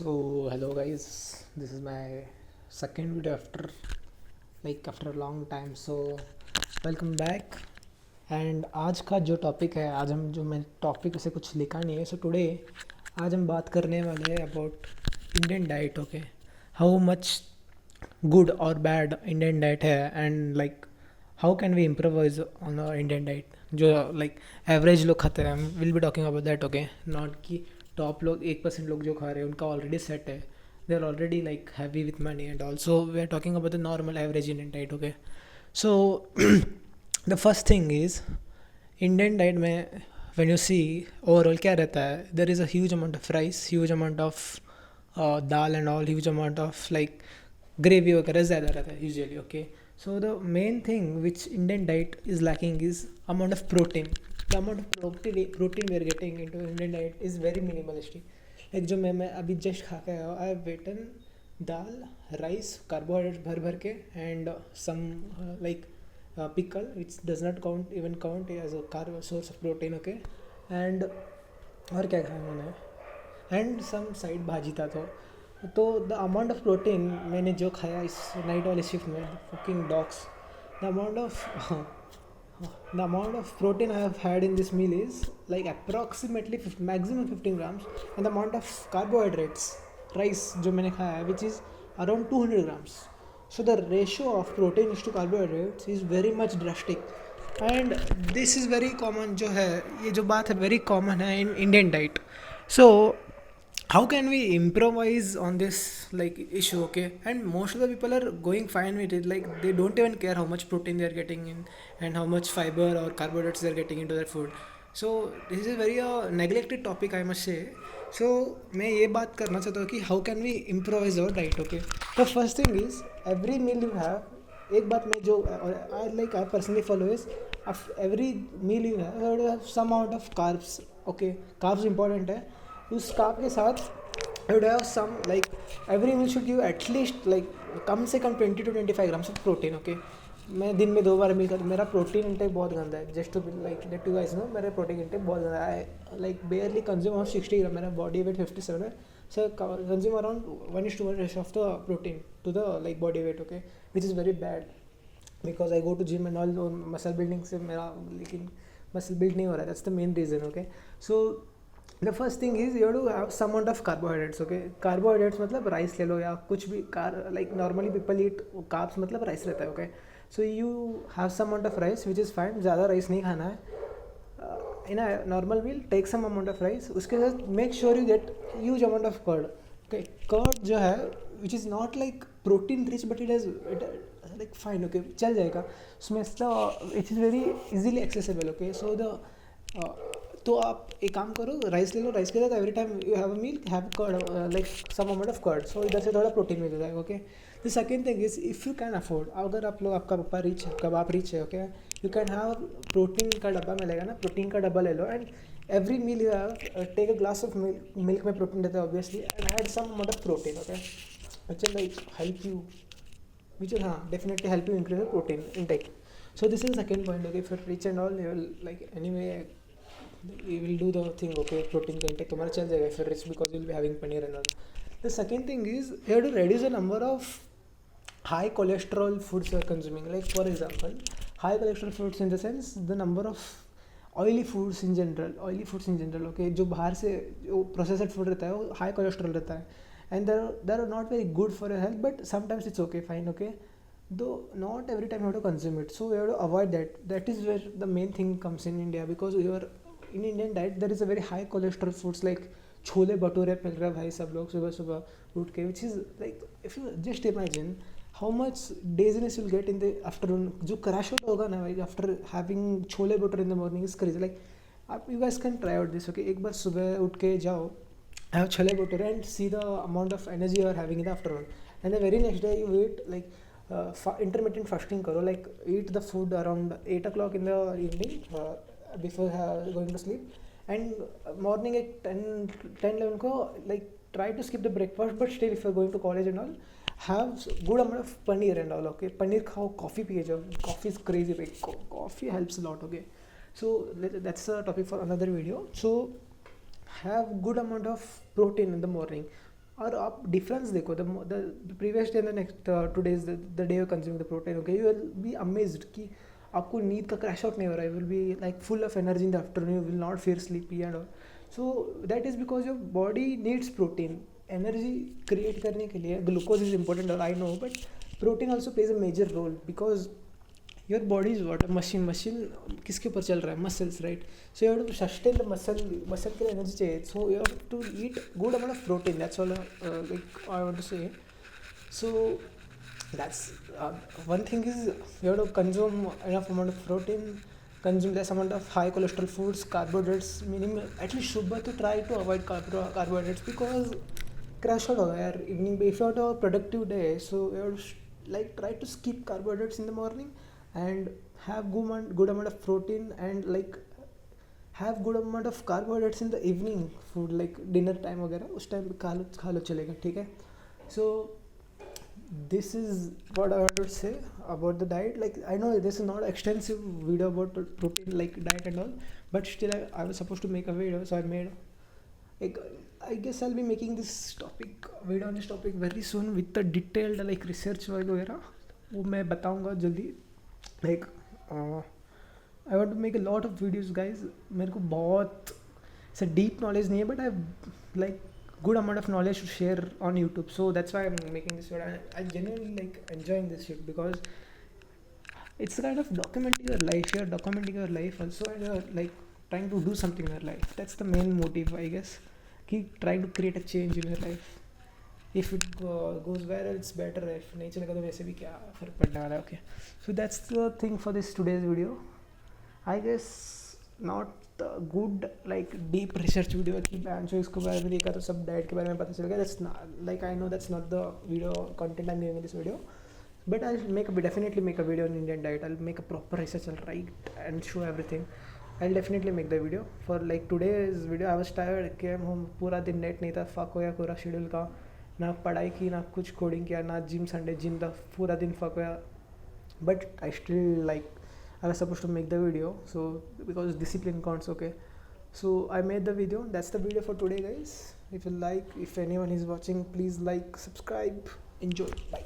Hello guys, this is my second video after a long time. Welcome back. And आज का जो topic है, आज हम जो मैं टॉपिक से कुछ लिखा नहीं है, सो टुडे आज हम बात करने वाले हैं about Indian diet. Okay, how much good और बैड इंडियन डाइट है, and like how can we improvise on Indian diet जो लाइक एवरेज लोग खाते हैं. Will be talking about that. Okay, not कि टॉप लोग 1% लोग जो खा रहे हैं उनका ऑलरेडी सेट है, they are already like heavy with money. And also we are talking about the normal average Indian diet. Okay, so the first thing is Indian diet में व्हेन यू सी ओवरऑल क्या रहता है, there is a huge amount of rice, huge amount of dal and all, huge amount of like gravy वगैरह ज़्यादा रहता है usually. Okay, so the main thing which Indian diet is lacking is amount of protein. The amount of protein we are getting into Indian diet is very minimalistic. Like जो मैं अभी just खा के आया हूँ, I have eaten dal, rice, carbohydrate भर भर के, and some like pickle which does not count as a carb source of protein. Okay, and और क्या खाया मैंने, एंड सम साइड भाजी था. तो द अमाउंट ऑफ प्रोटीन मैंने जो खाया इस नाइट वाले शिफ्ट में, fucking dogs, the amount of protein I have had in this meal is like approximately maximum 15 grams, and the amount of carbohydrates rice जो मैंने खाया है which is around 200 grams. So the ratio of protein to carbohydrates is very much drastic, and this is very common जो है, ये जो बात है very common है in Indian diet. So how can we improvise on this like issue? Okay, and most of the people are going fine with it, like they don't even care how much protein they are getting in and how much fiber or carbohydrates they are getting into their food. So this is a very neglected topic, I must say. सो मैं ये बात करना चाहता हूँ कि how can we improvise our diet. Okay, the first thing is every meal you have, एक बात मैं जो I personally follow is every meal you have some amount of carbs. Okay, carbs important है. उस कार्ब के साथ you have some like every meal should give at least like कम से कम 20 to 25 grams of protein. Okay, मैं दिन में 2 बार मील कर, मेरा प्रोटीन इंटेक बहुत गंदा है. Just to like let you guys know, मेरा प्रोटीन इंटेक बहुत गंदा है. Like barely consume of 60 gram, मेरा बॉडी वेट 57 है. So consume around 1:1 ratio of the protein to the like body weight. Okay, which is very bad because I go to gym and all. Muscle building से मेरा लेकिन muscle build नहीं हो रहा है. That's the main reason. Okay, so the first thing is you to have some amount of carbohydrates. Okay, carbohydrates मतलब rice ले लो या कुछ भी like normally people eat carbs मतलब राइस रहता है. Okay, so you have some amount of rice which is fine. ज़्यादा राइस नहीं खाना है in a normal meal. Take some amount of rice. उसके साथ make sure you get huge amount of curd. Okay, curd जो है which is not like protein rich but it like fine. Okay, चल जाएगा उसमें. It is very easily accessible. Okay, so तो आप एक काम करो, राइस ले लो. राइस के साथ every time you have a meal have curd, like some amount of curd. So इधर से थोड़ा प्रोटीन मिल जाएगा. Okay, the second thing is if you can afford, अगर आप लोग, आपका पापा रिच है, आपका बाप रिच है, okay, you can have protein का डब्बा मिलेगा ना, प्रोटीन का डब्बा ले लो. And every meal you have take a glass of milk में प्रोटीन रहता है obviously, and had some amount of protein. Okay, which will like help you, which will definitely help you increase the protein intake. So this is the second point. Okay, for rich and all you will like anyway you will do the thing. Okay, protein का intake तुम्हारा चल जाएगा if you're rich because you'll be having paneer and all. The second thing is you have to reduce the number of high cholesterol foods you are consuming. Like for example, high cholesterol foods in the sense the number of oily foods in general. Okay, जो बाहर से जो processed food रहता है वो high cholesterol रहता है, and they are not very good for your health, but sometimes it's okay, fine. Okay, though not every time you have to consume it, so you have to avoid that. That is where the main thing comes in India, because you are in Indian diet there is a very high cholesterol foods like chole bhature मिल रहा है भाई सब लोग सुबह सुबह उठ के, which is like if you just imagine how much dizziness you'll get in the afternoon. जो क्रैश आउट होगा ना भाई after having chole bhature in the morning is crazy. Like आप you guys can try out this. Okay, एक बार सुबह उठ के जाओ, have chole bhature and see the amount of energy you are having in the afternoon, and the very next day you eat like intermittent fasting करो, like eat the food around 8 o'clock in the evening before going to sleep, and morning at 10-11 को like try to skip the breakfast, but still if you're going to college and all have good amount of paneer and all. Okay, paneer खाओ, coffee पिए जाओ. Coffee is crazy, like coffee helps a lot. Okay, so that's a topic for another video. So have good amount of protein in the morning. और आप difference देखो, the previous day and the next 2 days, the day you consuming the protein, okay, you will be amazed कि आपको नींद का crash out नहीं हो रहा है, will be like full of energy in the afternoon, you will not feel sleepy and all. So that is because your body needs protein. Energy create करने के लिए ग्लूकोज इज इंपॉर्टेंट, और I know, but protein also plays a major role, because your body is what, machine किसके ऊपर चल रहा है, muscles, right. So you have to sustain the muscle के लिए एनर्जी चाहिए, सो you have to eat good amount of protein, that's all like I want to say. So that's one thing is you have to consume enough amount of protein, consume less amount of high cholesterol foods, carbohydrates minimum, at least सुबह to try to avoid carbohydrates, because crash out होगा यार evening पे. If you have a productive day, so you have to like try to skip carbohydrates in the morning and have good amount of protein, and like have good amount of carbohydrates in the evening food, like dinner time वगैरह उस time पे खा लो चलेगा, ठीक है. So this is what I want to say about the diet. Like I know this is not extensive video about protein like diet and all, but still I was supposed to make a video, so I made like, I guess I'll be making this video on this topic very soon with the detailed like research वगैरह, वो मैं बताऊँगा जल्दी. Like I want to make a lot of videos guys. मेरे को बहुत ऐसा deep knowledge नहीं है, but I like good amount of knowledge to share on YouTube, so that's why I'm making this video. I genuinely like enjoying this shit, because it's kind of documenting your life. You're documenting your life also, and you're like trying to do something in your life. That's the main motive, I guess. Keep trying to create a change in your life. If it goes viral, it's better. If नहीं चलेगा तो वैसे भी क्या फर्क पड़ने वाला है. Okay, so that's the thing for this today's video. I guess not good like deep research video कि जो इसको बारे में देखा तो सब डाइट के बारे में पता चल गया. That's not, like I know that's not the video content I'm giving in this video, but I'll definitely make a video on Indian diet. I'll make a proper research, I'll write and show everything. I'll definitely make the video. For like today's video I was tired, came home, पूरा दिन net नहीं था, fuck हो गया पूरा schedule का, ना पढ़ाई की ना कुछ कोडिंग किया, ना जिम, संडे जिम था, पूरा दिन फक गया. But I still like I was supposed to make the video, so because discipline counts, okay. So I made the video. That's the video for today guys. If you like, if anyone is watching, please like, subscribe, enjoy, bye.